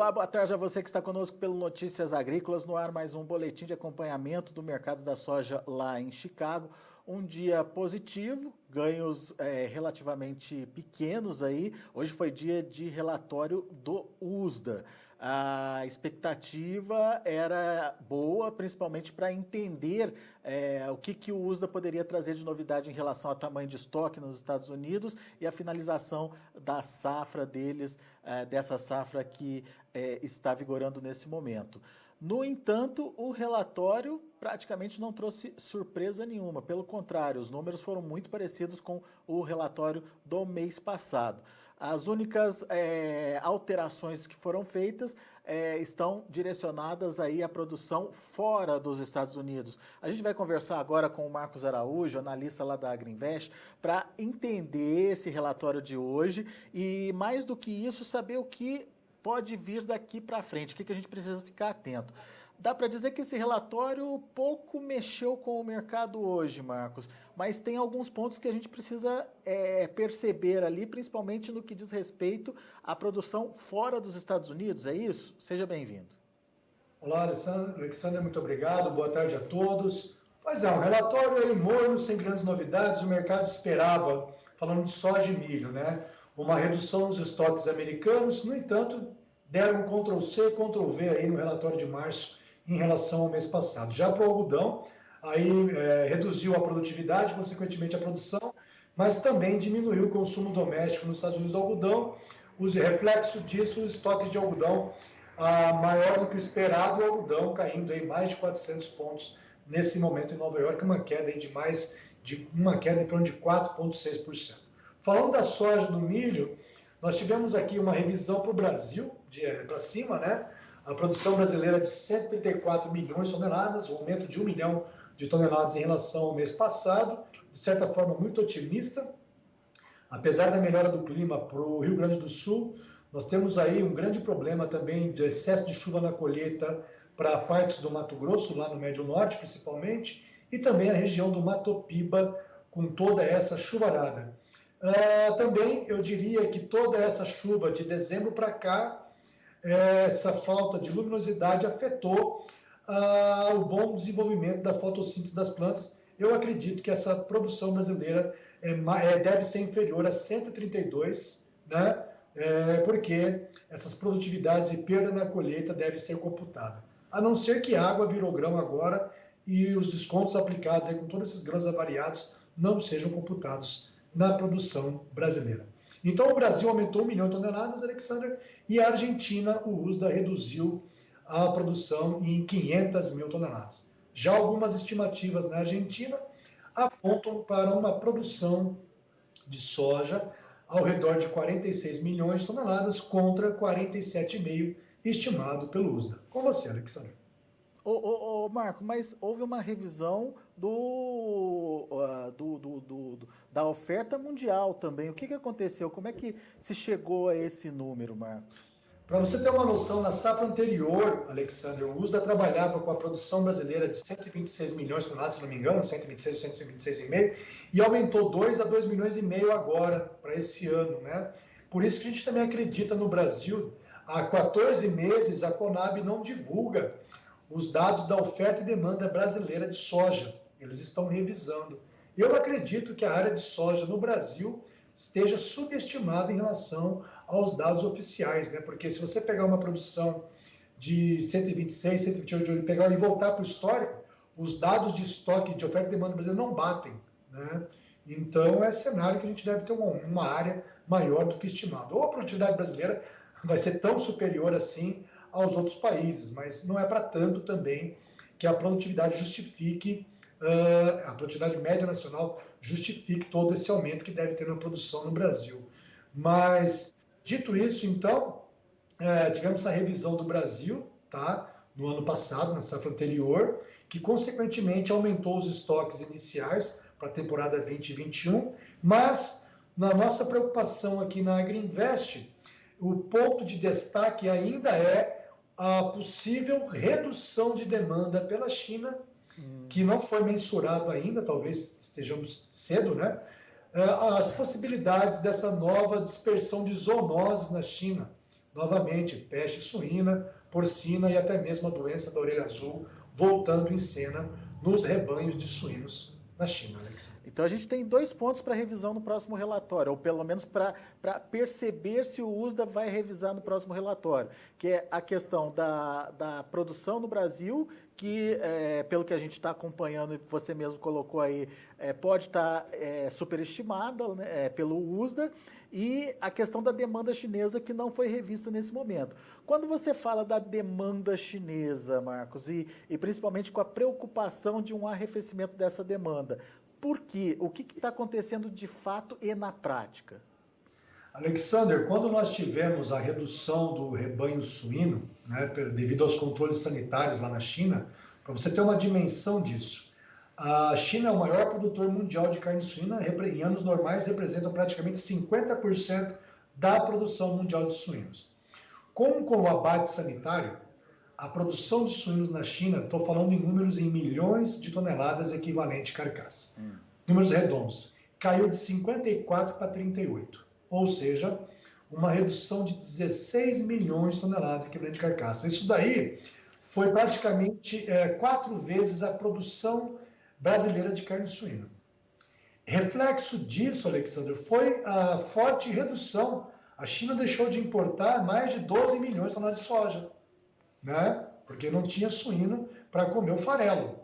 Olá, boa tarde a você que está conosco pelo Notícias Agrícolas, no ar mais um boletim de acompanhamento do mercado da soja lá em Chicago. Um dia positivo, ganhos relativamente pequenos aí. Hoje foi dia de relatório do USDA. A expectativa era boa, principalmente para entender o que o USDA poderia trazer de novidade em relação ao tamanho de estoque nos Estados Unidos e a finalização da safra deles, dessa safra que está vigorando nesse momento. No entanto, o relatório praticamente não trouxe surpresa nenhuma. Pelo contrário, os números foram muito parecidos com o relatório do mês passado. As únicas alterações que foram feitas estão direcionadas aí à produção fora dos Estados Unidos. A gente vai conversar agora com o Marcos Araújo, analista lá da Agrinvest, para entender esse relatório de hoje e, mais do que isso, saber o que pode vir daqui para frente, o que a gente precisa ficar atento. Dá para dizer que esse relatório pouco mexeu com o mercado hoje, Marcos, mas tem alguns pontos que a gente precisa perceber ali, principalmente no que diz respeito à produção fora dos Estados Unidos, é isso? Seja bem-vindo. Olá, Alexandre, muito obrigado, boa tarde a todos. Pois é, um relatório aí morno, sem grandes novidades, o mercado esperava, falando de soja e milho, né? Uma redução nos estoques americanos, no entanto, deram um Ctrl+C, Ctrl+V aí no relatório de março em relação ao mês passado. Já para o algodão, aí reduziu a produtividade, consequentemente a produção, mas também diminuiu o consumo doméstico nos Estados Unidos do algodão. O reflexo disso, os estoques de algodão maior do que o esperado, o algodão caindo aí mais de 400 pontos nesse momento em Nova York, uma queda aí uma queda em torno de 4,6%. Falando da soja e do milho, nós tivemos aqui uma revisão para o Brasil, para cima, né? A produção brasileira de 134 milhões de toneladas, um aumento de 1 milhão de toneladas em relação ao mês passado, de certa forma muito otimista. Apesar da melhora do clima para o Rio Grande do Sul, nós temos aí um grande problema também de excesso de chuva na colheita para partes do Mato Grosso, lá no Médio Norte principalmente, e também a região do Mato Piba, com toda essa chuvarada. Também eu diria que toda essa chuva de dezembro para cá, essa falta de luminosidade afetou o bom desenvolvimento da fotossíntese das plantas. Eu acredito que essa produção brasileira deve ser inferior a 132, né? Porque essas produtividades e perda na colheita devem ser computadas. A não ser que a água virou grão agora e os descontos aplicados aí com todos esses grãos avariados não sejam computados na produção brasileira. Então o Brasil aumentou 1 milhão de toneladas, Alexander, e a Argentina, o USDA, reduziu a produção em 500 mil toneladas. Já algumas estimativas na Argentina apontam para uma produção de soja ao redor de 46 milhões de toneladas contra 47,5 estimado pelo USDA. Com você, Alexandre. Marco, mas houve uma revisão da oferta mundial também. O que aconteceu? Como é que se chegou a esse número, Marco? Para você ter uma noção, na safra anterior, Alexandre, o USDA trabalhava com a produção brasileira de 126 milhões de toneladas, se não me engano, 126 ou 126,5, e aumentou 2 a 2 milhões e meio agora, para esse ano, né? Por isso que a gente também acredita no Brasil. Há 14 meses, a Conab não divulga os dados da oferta e demanda brasileira de soja. Eles estão revisando. Eu acredito que a área de soja no Brasil esteja subestimada em relação aos dados oficiais, né? Porque se você pegar uma produção de 126, 128 pegar e voltar para o histórico, os dados de estoque de oferta e demanda brasileira não batem, né? Então é cenário que a gente deve ter uma área maior do que estimado. Ou a produtividade brasileira vai ser tão superior assim aos outros países, mas não é para tanto também que a produtividade justifique, a produtividade média nacional justifique todo esse aumento que deve ter na produção no Brasil. Mas, dito isso, então, tivemos essa revisão do Brasil, tá? No ano passado, na safra anterior, que consequentemente aumentou os estoques iniciais para a temporada 2021, mas na nossa preocupação aqui na Agrinvest, o ponto de destaque ainda é a possível redução de demanda pela China, que não foi mensurado ainda, talvez estejamos cedo, né? As possibilidades dessa nova dispersão de zoonoses na China, novamente, peste suína, porcina e até mesmo a doença da orelha azul voltando em cena nos rebanhos de suínos na China, Alex. Então a gente tem 2 pontos para revisão no próximo relatório, ou pelo menos para perceber se o USDA vai revisar no próximo relatório, que é a questão da produção no Brasil, que pelo que a gente está acompanhando e você mesmo colocou aí, pode estar superestimada, né, pelo USDA, e a questão da demanda chinesa que não foi revista nesse momento. Quando você fala da demanda chinesa, Marcos, e principalmente com a preocupação de um arrefecimento dessa demanda, por quê? O que está acontecendo de fato e na prática? Alexander, quando nós tivemos a redução do rebanho suíno, né, devido aos controles sanitários lá na China, para você ter uma dimensão disso, a China é o maior produtor mundial de carne suína, em anos normais representa praticamente 50% da produção mundial de suínos. Com o abate sanitário, a produção de suínos na China, estou falando em números em milhões de toneladas equivalente carcaça, números redondos, caiu de 54 para 38, ou seja, uma redução de 16 milhões de toneladas equivalente carcaça. Isso daí foi praticamente 4 vezes a produção brasileira de carne suína. Reflexo disso, Alexandre, foi a forte redução. A China deixou de importar mais de 12 milhões de toneladas de soja, né? Porque não tinha suíno para comer o farelo.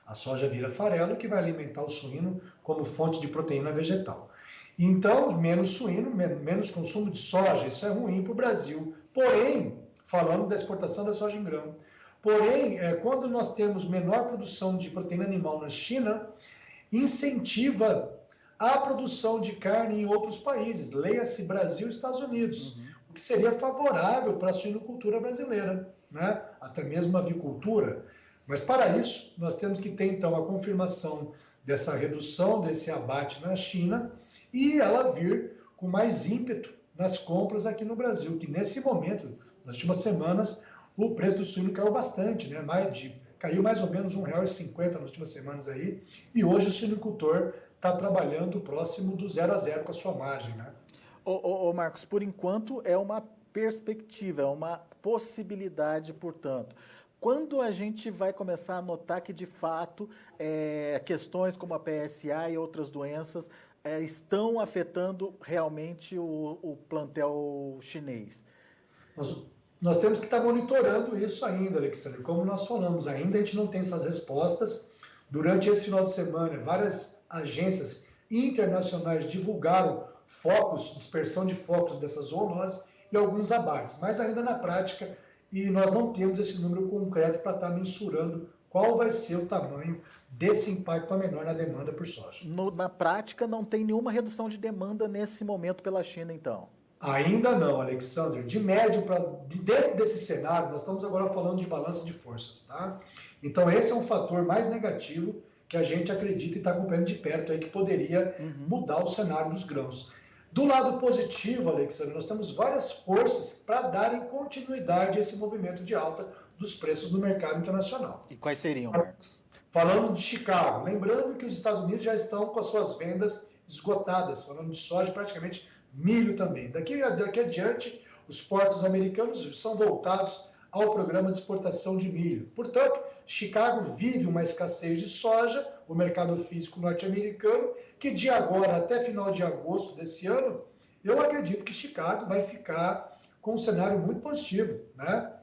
A soja vira farelo que vai alimentar o suíno como fonte de proteína vegetal. Então, menos suíno, menos consumo de soja, isso é ruim para o Brasil. Porém, falando da exportação da soja em grão, porém, quando nós temos menor produção de proteína animal na China, incentiva a produção de carne em outros países, leia-se Brasil e Estados Unidos, o que seria favorável para a suinocultura brasileira, né? Até mesmo a avicultura. Mas para isso, nós temos que ter então a confirmação dessa redução, desse abate na China e ela vir com mais ímpeto nas compras aqui no Brasil, que nesse momento, nas últimas semanas, o preço do suíno caiu bastante, né? Caiu mais ou menos R$1,50 nas últimas semanas aí, e hoje o suinocultor está trabalhando próximo do 0 a 0 com a sua margem, né? Ô Marcos, por enquanto é uma perspectiva, é uma possibilidade, portanto. Quando a gente vai começar a notar que, de fato, questões como a PSA e outras doenças estão afetando realmente o plantel chinês? Nós temos que estar monitorando isso ainda, Alexandre. Como nós falamos, ainda a gente não tem essas respostas. Durante esse final de semana, várias agências internacionais divulgaram focos, dispersão de focos dessas zoonoses e alguns abates, mas ainda na prática, e nós não temos esse número concreto para estar mensurando qual vai ser o tamanho desse impacto menor na demanda por soja. Na prática, não tem nenhuma redução de demanda nesse momento pela China, então? Ainda não, Alexandre. De médio para dentro desse cenário, nós estamos agora falando de balança de forças, tá? Então esse é um fator mais negativo que a gente acredita e está acompanhando de perto aí que poderia mudar o cenário dos grãos. Do lado positivo, Alexandre, nós temos várias forças para darem continuidade a esse movimento de alta dos preços no mercado internacional. E quais seriam, Marcos? Falando de Chicago, lembrando que os Estados Unidos já estão com as suas vendas esgotadas, falando de soja, praticamente milho também. Daqui adiante, os portos americanos são voltados ao programa de exportação de milho. Portanto, Chicago vive uma escassez de soja, o mercado físico norte-americano, que de agora até final de agosto desse ano, eu acredito que Chicago vai ficar com um cenário muito positivo, né?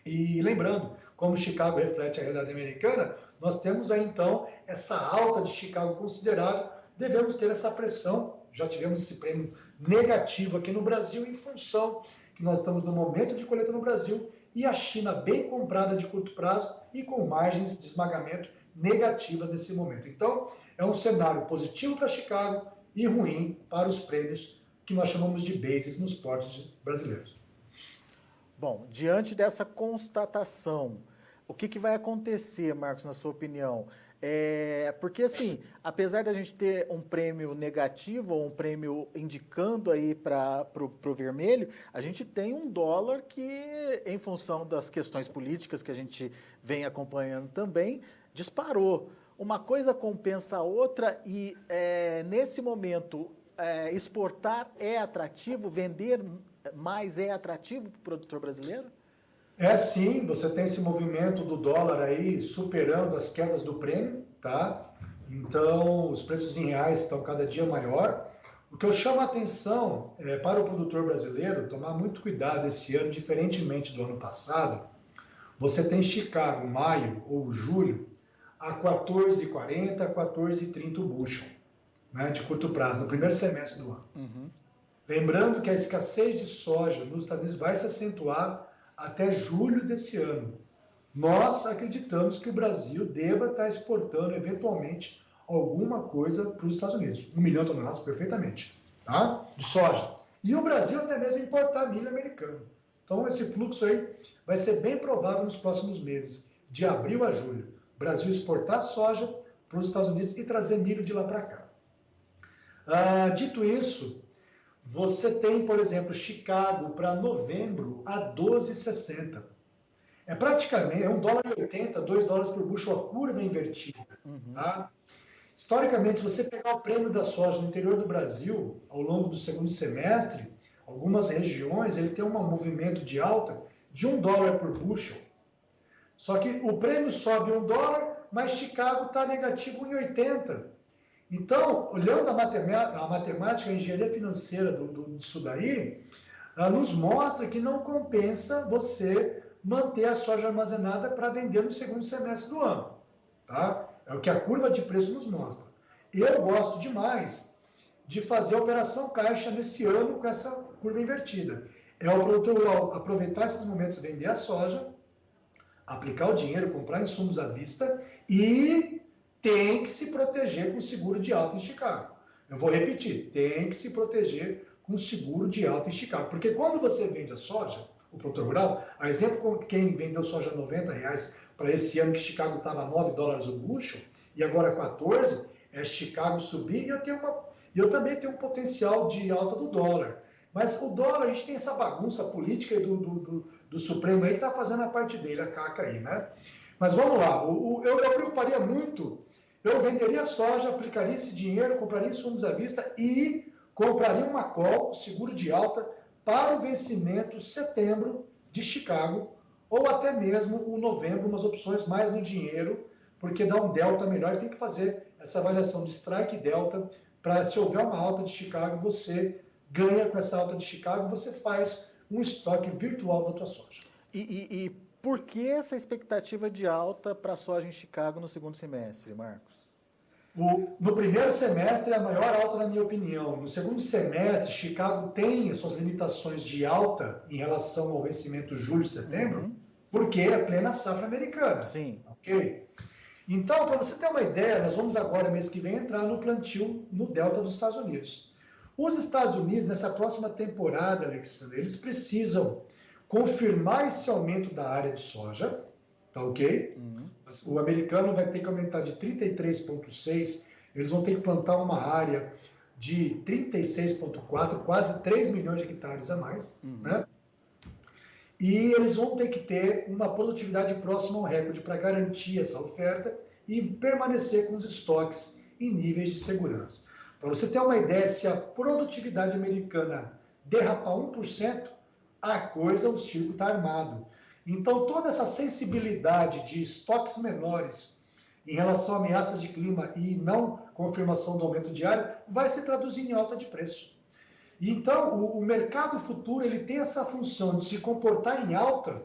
E lembrando, como Chicago reflete a realidade americana, nós temos aí então essa alta de Chicago considerável, devemos ter essa pressão, já tivemos esse prêmio negativo aqui no Brasil em função que nós estamos no momento de colheita no Brasil e a China bem comprada de curto prazo e com margens de esmagamento negativas nesse momento. Então, é um cenário positivo para Chicago e ruim para os prêmios que nós chamamos de bases nos portos brasileiros. Bom, diante dessa constatação, o que vai acontecer, Marcos, na sua opinião? Porque, assim, apesar da gente ter um prêmio negativo, ou um prêmio indicando aí para o vermelho, a gente tem um dólar que, em função das questões políticas que a gente vem acompanhando também, disparou. Uma coisa compensa a outra e, nesse momento, exportar é atrativo, vender mais é atrativo para o produtor brasileiro? É sim, você tem esse movimento do dólar aí superando as quedas do prêmio, tá? Então, os preços em reais estão cada dia maior. O que eu chamo a atenção é para o produtor brasileiro tomar muito cuidado esse ano, diferentemente do ano passado. Você tem Chicago, maio ou julho, a 14,40, 14,30 o bushel, né, de curto prazo, no primeiro semestre do ano. Uhum. Lembrando que a escassez de soja nos Estados Unidos vai se acentuar até julho desse ano. Nós acreditamos que o Brasil deva estar exportando, eventualmente, alguma coisa para os Estados Unidos. 1 milhão de toneladas perfeitamente, tá? De soja. E o Brasil até mesmo importar milho americano. Então, esse fluxo aí vai ser bem provável nos próximos meses, de abril a julho. O Brasil exportar soja para os Estados Unidos e trazer milho de lá para cá. Dito isso, você tem, por exemplo, Chicago para novembro a 12,60. É praticamente $1,80, $2 por bushel, a curva invertida. Uhum. Tá? Historicamente, se você pegar o prêmio da soja no interior do Brasil, ao longo do segundo semestre, algumas regiões ele tem um movimento de alta de $1 por bushel. Só que o prêmio sobe $1, mas Chicago está negativo em 80. Então, olhando a matemática, a engenharia financeira disso daí, nos mostra que não compensa você manter a soja armazenada para vender no segundo semestre do ano. Tá? É o que a curva de preço nos mostra. Eu gosto demais de fazer a operação caixa nesse ano com essa curva invertida. É o produtor aproveitar esses momentos, vender a soja, aplicar o dinheiro, comprar insumos à vista e tem que se proteger com seguro de alta em Chicago. Eu vou repetir, tem que se proteger com seguro de alta em Chicago. Porque quando você vende a soja, o produtor rural, a exemplo com quem vendeu soja a R$90 para esse ano que Chicago estava a $9 o bushel, e agora 14, é Chicago subir, e eu também tenho um potencial de alta do dólar. Mas o dólar, a gente tem essa bagunça política do Supremo aí que está fazendo a parte dele, a caca aí, né? Mas vamos lá, eu preocuparia muito, eu venderia soja, aplicaria esse dinheiro, compraria insumos à vista e compraria uma call, seguro de alta, para o vencimento setembro de Chicago, ou até mesmo o novembro, umas opções mais no dinheiro, porque dá um delta melhor, tem que fazer essa avaliação de strike e delta, para se houver uma alta de Chicago, você ganha com essa alta de Chicago, você faz um estoque virtual da tua soja. E por que essa expectativa de alta para a soja em Chicago no segundo semestre, Marcos? No primeiro semestre é a maior alta, na minha opinião. No segundo semestre, Chicago tem as suas limitações de alta em relação ao vencimento julho e setembro, porque é plena safra americana. Sim. Ok? Então, para você ter uma ideia, nós vamos agora, mês que vem, entrar no plantio no delta dos Estados Unidos. Os Estados Unidos, nessa próxima temporada, Alexandre, eles precisam confirmar esse aumento da área de soja, tá ok? O americano vai ter que aumentar de 33,6, eles vão ter que plantar uma área de 36,4, quase 3 milhões de hectares a mais, né? E eles vão ter que ter uma produtividade próxima ao recorde para garantir essa oferta e permanecer com os estoques em níveis de segurança. Para você ter uma ideia, se a produtividade americana derrapar 1%, o circo está armado. Então, toda essa sensibilidade de estoques menores em relação a ameaças de clima e não confirmação do aumento diário vai se traduzir em alta de preço. Então, o mercado futuro ele tem essa função de se comportar em alta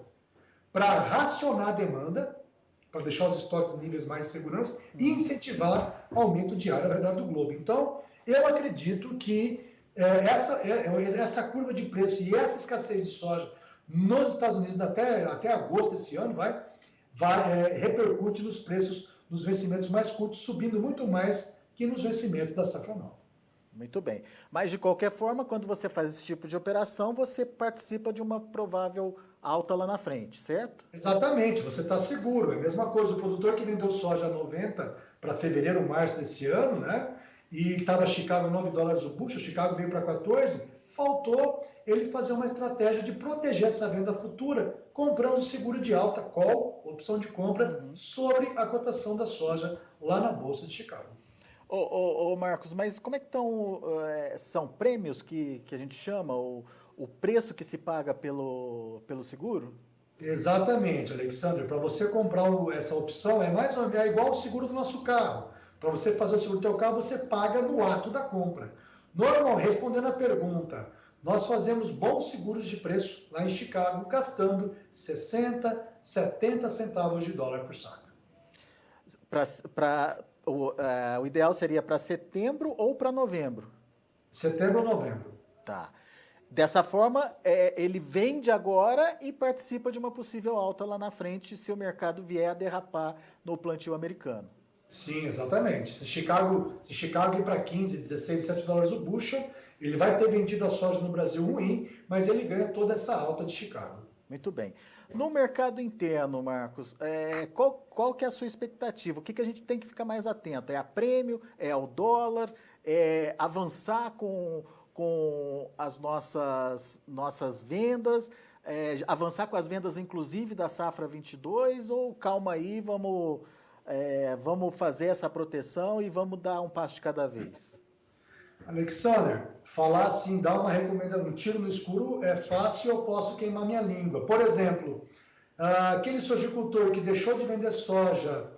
para racionar a demanda, para deixar os estoques em níveis mais de segurança e incentivar aumento diário ao redor do globo. Então, eu acredito que essa curva de preço e essa escassez de soja nos Estados Unidos até agosto desse ano repercute nos preços dos vencimentos mais curtos, subindo muito mais que nos vencimentos da safra nova. Muito bem. Mas, de qualquer forma, quando você faz esse tipo de operação, você participa de uma provável alta lá na frente, certo? Exatamente, você está seguro. É a mesma coisa, o produtor que vendeu soja a 90 para fevereiro, março desse ano, né? E estava Chicago $9 o bushel, Chicago veio para 14, faltou ele fazer uma estratégia de proteger essa venda futura, comprando seguro de alta, call, opção de compra, sobre a cotação da soja lá na Bolsa de Chicago. Ô Marcos, mas como é que estão, são prêmios que a gente chama, ou o preço que se paga pelo seguro? Exatamente, Alexandre. Para você comprar essa opção, é mais ou menos igual o seguro do nosso carro. Para você fazer o seguro do teu carro, você paga no ato da compra. Normal, respondendo a pergunta, nós fazemos bons seguros de preço lá em Chicago, gastando 60, 70 centavos de dólar por saca. O ideal seria para setembro ou para novembro? Setembro ou novembro. Tá. Dessa forma, ele vende agora e participa de uma possível alta lá na frente se o mercado vier a derrapar no plantio americano. Sim, exatamente. Se Chicago ir para 15, 16, 17 dólares o bushel, ele vai ter vendido a soja no Brasil ruim, mas ele ganha toda essa alta de Chicago. Muito bem. No mercado interno, Marcos, qual que é a sua expectativa? O que a gente tem que ficar mais atento? É a prêmio? É ao dólar? É avançar com as nossas vendas? Avançar com as vendas, inclusive, da safra 22? Ou calma aí, vamos fazer essa proteção e vamos dar um passo de cada vez? Alexander, falar assim, dar uma recomendação, um tiro no escuro é fácil, eu posso queimar minha língua. Por exemplo, aquele sojicultor que deixou de vender soja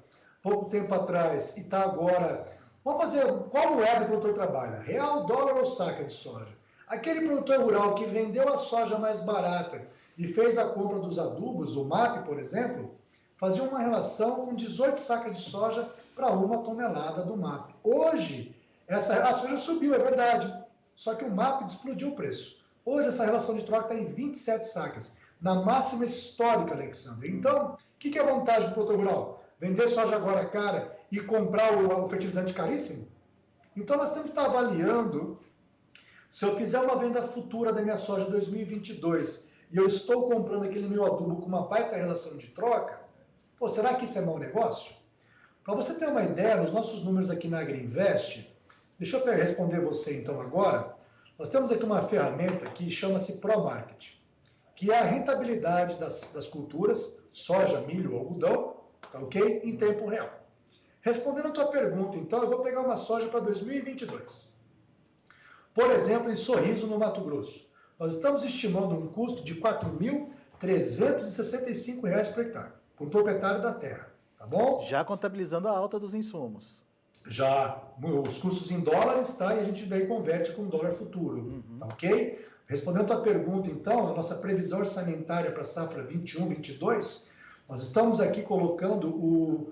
pouco tempo atrás e está agora... Vamos fazer, qual moeda o produtor trabalha? Real, dólar ou saca de soja? Aquele produtor rural que vendeu a soja mais barata e fez a compra dos adubos, do MAP, por exemplo, fazia uma relação com 18 sacas de soja para 1 tonelada do MAP. Hoje, a soja subiu, é verdade, só que o MAP explodiu o preço. Hoje, essa relação de troca está em 27 sacas, na máxima histórica, Alexandre. Então, o que é a vantagem do produtor rural? Vender soja agora cara e comprar o fertilizante caríssimo? Então, nós temos que estar avaliando, se eu fizer uma venda futura da minha soja 2022 e eu estou comprando aquele meu adubo com uma baita relação de troca, será que isso é mau negócio? Para você ter uma ideia, nos nossos números aqui na AgriInvest, deixa eu responder você então agora, nós temos aqui uma ferramenta que chama-se ProMarket, que é a rentabilidade das culturas, soja, milho, algodão, tá ok? Em tempo real. Respondendo a tua pergunta, então, eu vou pegar uma soja para 2022. Por exemplo, em Sorriso, no Mato Grosso. Nós estamos estimando um custo de R$ 4.365 por hectare, para o proprietário da terra, tá bom? Já contabilizando a alta dos insumos. Já, os custos em dólares, tá? E a gente daí converte com dólar futuro, tá ok? Respondendo a tua pergunta, então, a nossa previsão orçamentária para a safra 21-22, nós estamos aqui colocando o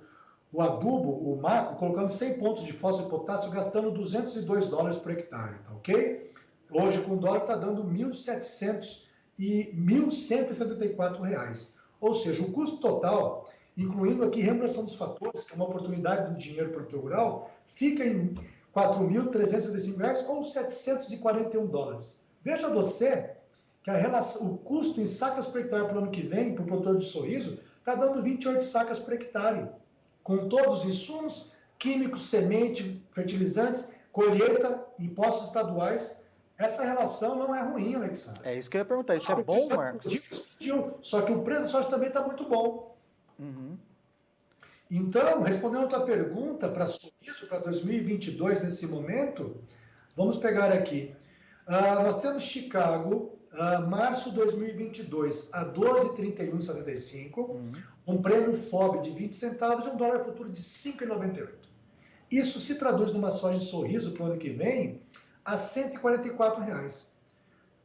adubo, o MAP, colocando 100 pontos de fósforo e potássio, gastando $202 por hectare, tá ok? Hoje, com o dólar, está dando R$1.700 e R$1.174. Ou seja, o custo total, incluindo aqui remuneração dos fatores, que é uma oportunidade do dinheiro para o produtor rural, fica em R$4.365 ou $741. Veja você que o custo em sacas por hectare para o ano que vem, para o produtor de Sorriso, está dando 28 sacas por hectare, com todos os insumos, químicos, semente, fertilizantes, colheita, impostos estaduais. Essa relação não é ruim, Alexandre. É isso que eu ia perguntar. Isso é bom, Marcos? Só que o preço da soja também está muito bom. Uhum. Então, respondendo a tua pergunta para Sorriso, para 2022, nesse momento, vamos pegar aqui. Nós temos Chicago, março 2022, a 12,3175, um prêmio FOB de 20 centavos e um dólar futuro de 5,98. Isso se traduz numa soja de Sorriso para o ano que vem a R$ 144.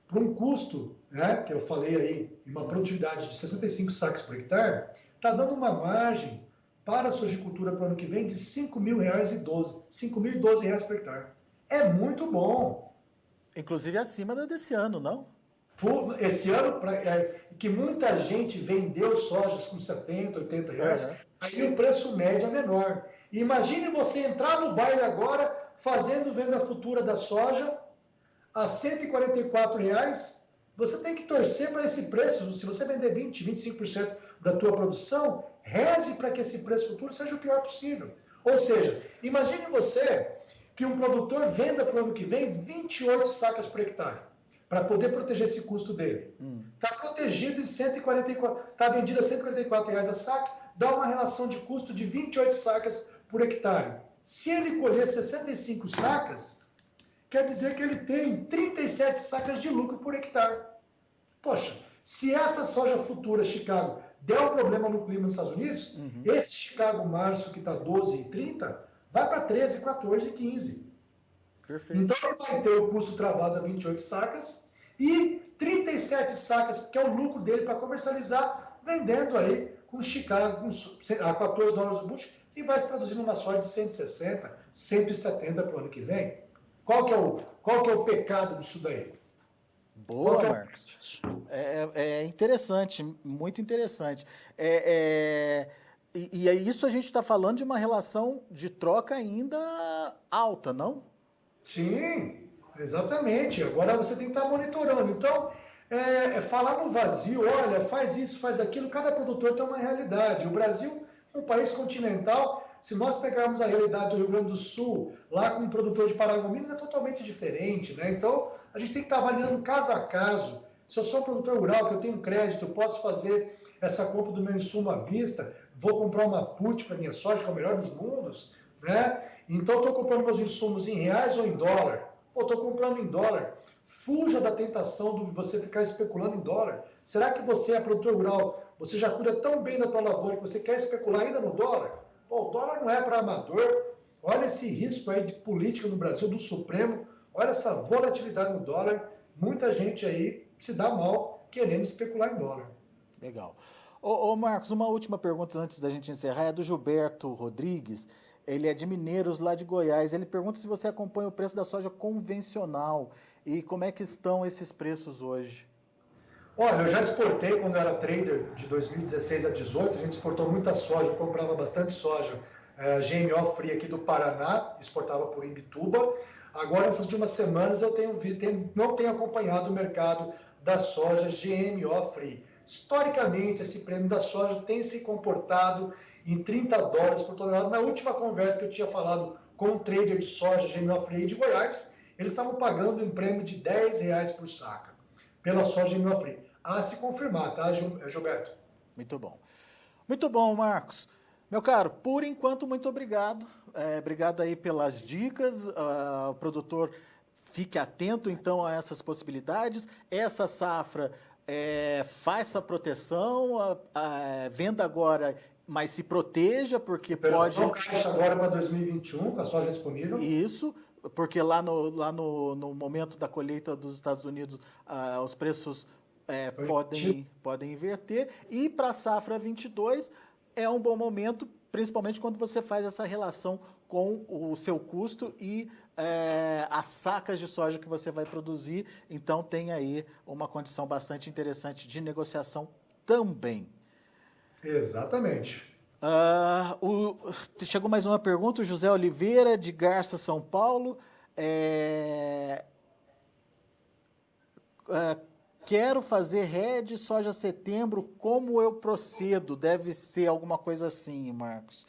Para um custo, né, que eu falei aí, uma produtividade de 65 sacos por hectare, está dando uma margem para a sojicultura para o ano que vem de R$ 5.012 por hectare. É muito bom. Inclusive acima desse ano, não? Esse ano, que muita gente vendeu sojas com 70, 80 reais, aí o preço médio é menor. Imagine você entrar no baile agora, fazendo venda futura da soja a R$ 144, você tem que torcer para esse preço. Se você vender 20%, 25% da tua produção, reze para que esse preço futuro seja o pior possível. Ou seja, imagine você que um produtor venda para o ano que vem 28 sacas por hectare, para poder proteger esse custo dele. Está protegido em 144, está vendido a R$ 144 a saca, dá uma relação de custo de 28 sacas por hectare. Se ele colher 65 sacas, quer dizer que ele tem 37 sacas de lucro por hectare. Poxa, se essa soja futura Chicago der um problema no clima nos Estados Unidos, esse Chicago março que está 12,30 vai para 13, 14, 15. Perfeito. Então ele vai ter o custo travado a 28 sacas e 37 sacas, que é o lucro dele para comercializar, vendendo aí com Chicago a 14 dólares o bushel, e vai se traduzir numa soja de 160, 170 para o ano que vem. Qual que é o pecado disso daí? Boa, Marcos. É interessante, muito interessante. E isso a gente está falando de uma relação de troca ainda alta, não? Sim, exatamente. Agora você tem que estar monitorando. Então, falar no vazio, olha, faz isso, faz aquilo, cada produtor tem uma realidade. O Brasil é um país continental. Se nós pegarmos a realidade do Rio Grande do Sul, lá com um produtor de Paragominas, é totalmente diferente, né? Então, a gente tem que estar avaliando caso a caso. Se eu sou um produtor rural, que eu tenho crédito, eu posso fazer essa compra do meu insumo à vista, vou comprar uma put para minha soja, que é o melhor dos mundos, né? Então, estou comprando meus insumos em reais ou em dólar? Pô, estou comprando em dólar. Fuja da tentação de você ficar especulando em dólar. Será que você é produtor rural, você já cuida tão bem da tua lavoura que você quer especular ainda no dólar? Pô, o dólar não é para amador. Olha esse risco aí de política no Brasil, do Supremo. Olha essa volatilidade no dólar. Muita gente aí se dá mal querendo especular em dólar. Legal. Ô Marcos, uma última pergunta antes da gente encerrar é do Gilberto Rodrigues. Ele é de Mineiros, lá de Goiás. Ele pergunta se você acompanha o preço da soja convencional e como é que estão esses preços hoje. Olha, eu já exportei quando eu era trader de 2016 a 2018, a gente exportou muita soja, eu comprava bastante soja GMO Free aqui do Paraná, exportava por Imbituba. Agora, nessas últimas semanas, eu não tenho acompanhado o mercado da soja GMO Free. Historicamente, esse prêmio da soja tem se comportado em 30 dólares por tonelada. Na última conversa que eu tinha falado com um trader de soja GMO Free de Goiás, eles estavam pagando um prêmio de R$10 por saca pela soja GMO Free. A se confirmar, tá, Gilberto? Muito bom. Muito bom, Marcos. Meu caro, por enquanto, muito obrigado. Obrigado aí pelas dicas. O produtor fique atento, então, a essas possibilidades. Essa safra faça a proteção, venda agora, mas se proteja, porque Operação caixa agora para 2021, com a soja disponível. Isso, porque lá no momento da colheita dos Estados Unidos, os preços podem inverter. E para a safra 22 é um bom momento, principalmente quando você faz essa relação com o seu custo e as sacas de soja que você vai produzir. Então tem aí uma condição bastante interessante de negociação também. Exatamente. Chegou mais uma pergunta, o José Oliveira, de Garça, São Paulo. Quero fazer RED soja setembro, como eu procedo? Deve ser alguma coisa assim, Marcos.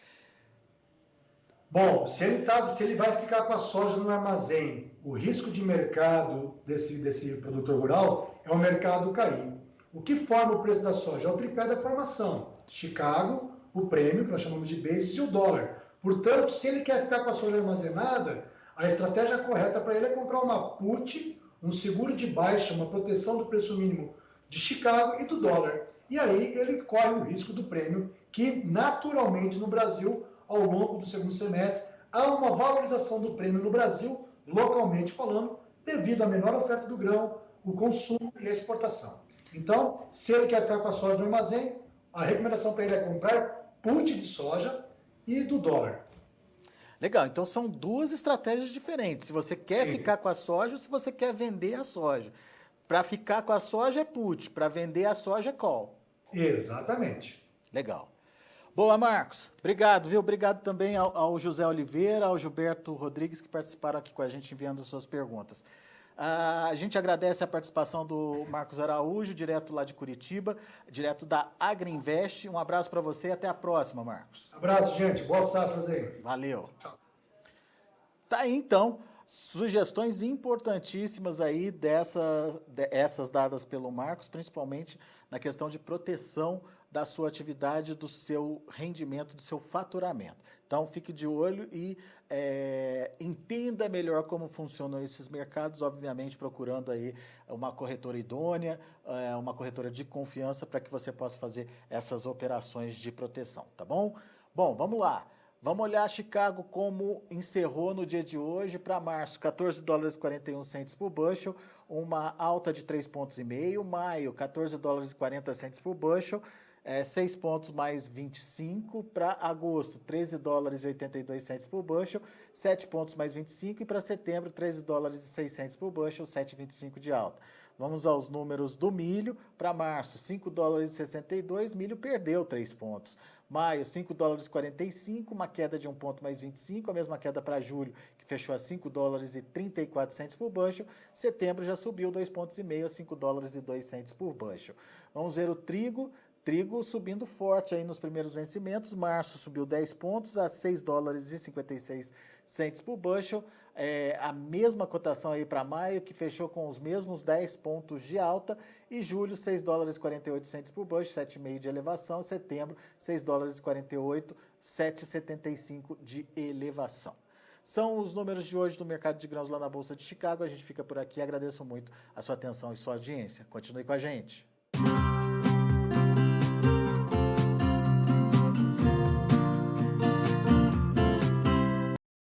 Bom, se ele vai ficar com a soja no armazém, o risco de mercado desse produtor rural é o mercado cair. O que forma o preço da soja? É o tripé da formação. Chicago, o prêmio, que nós chamamos de base, e o dólar. Portanto, se ele quer ficar com a soja armazenada, a estratégia correta para ele é comprar uma put, um seguro de baixa, uma proteção do preço mínimo de Chicago e do dólar. E aí ele corre o risco do prêmio, que naturalmente no Brasil, ao longo do segundo semestre, há uma valorização do prêmio no Brasil, localmente falando, devido à menor oferta do grão, o consumo e a exportação. Então, se ele quer ficar com a soja no armazém, a recomendação para ele é comprar put de soja e do dólar. Legal, então são duas estratégias diferentes. Se você quer ficar com a soja ou se você quer vender a soja. Para ficar com a soja é put, para vender a soja é call. Exatamente. Legal. Boa, Marcos. Obrigado, viu? Obrigado também ao José Oliveira, ao Gilberto Rodrigues, que participaram aqui com a gente enviando as suas perguntas. A gente agradece a participação do Marcos Araújo, direto lá de Curitiba, direto da Agriinvest. Um abraço para você e até a próxima, Marcos. Abraço, gente. Boas safras aí. Valeu. Tchau. Tá aí, então. Sugestões importantíssimas aí essas dadas pelo Marcos, principalmente na questão de proteção da sua atividade, do seu rendimento, do seu faturamento. Então, fique de olho e entenda melhor como funcionam esses mercados, obviamente procurando aí uma corretora idônea, uma corretora de confiança para que você possa fazer essas operações de proteção, tá bom? Bom, vamos lá. Vamos olhar Chicago como encerrou no dia de hoje para março, 14 dólares e 41 centes por bushel, uma alta de 3,5 pontos. Maio, 14 dólares e 40 centes por bushel, 6 pontos mais 25. Para agosto, 13 dólares e 82 centes por bushel, 7 pontos mais 25. E para setembro, 13 dólares e 6 centes por bushel, 7,25 de alta. Vamos aos números do milho. Para março, 5 dólares e 62, milho perdeu 3 pontos. Maio, 5 dólares e 45, uma queda de 1 ponto mais 25, a mesma queda para julho, que fechou a 5 dólares e 34 centes por bushel. Setembro já subiu 2,5 pontos a 5 dólares e 2 centes por bushel. Vamos ver o trigo. Trigo subindo forte aí nos primeiros vencimentos. Março subiu 10 pontos a 6 dólares e 56 centes por bushel. A mesma cotação aí para maio, que fechou com os mesmos 10 pontos de alta. E julho, 6 dólares e 48 centes por bushel, 7,5 de elevação. Setembro, 6 dólares e 48, 7,75 de elevação. São os números de hoje do mercado de grãos lá na Bolsa de Chicago. A gente fica por aqui. Agradeço muito a sua atenção e sua audiência. Continue com a gente.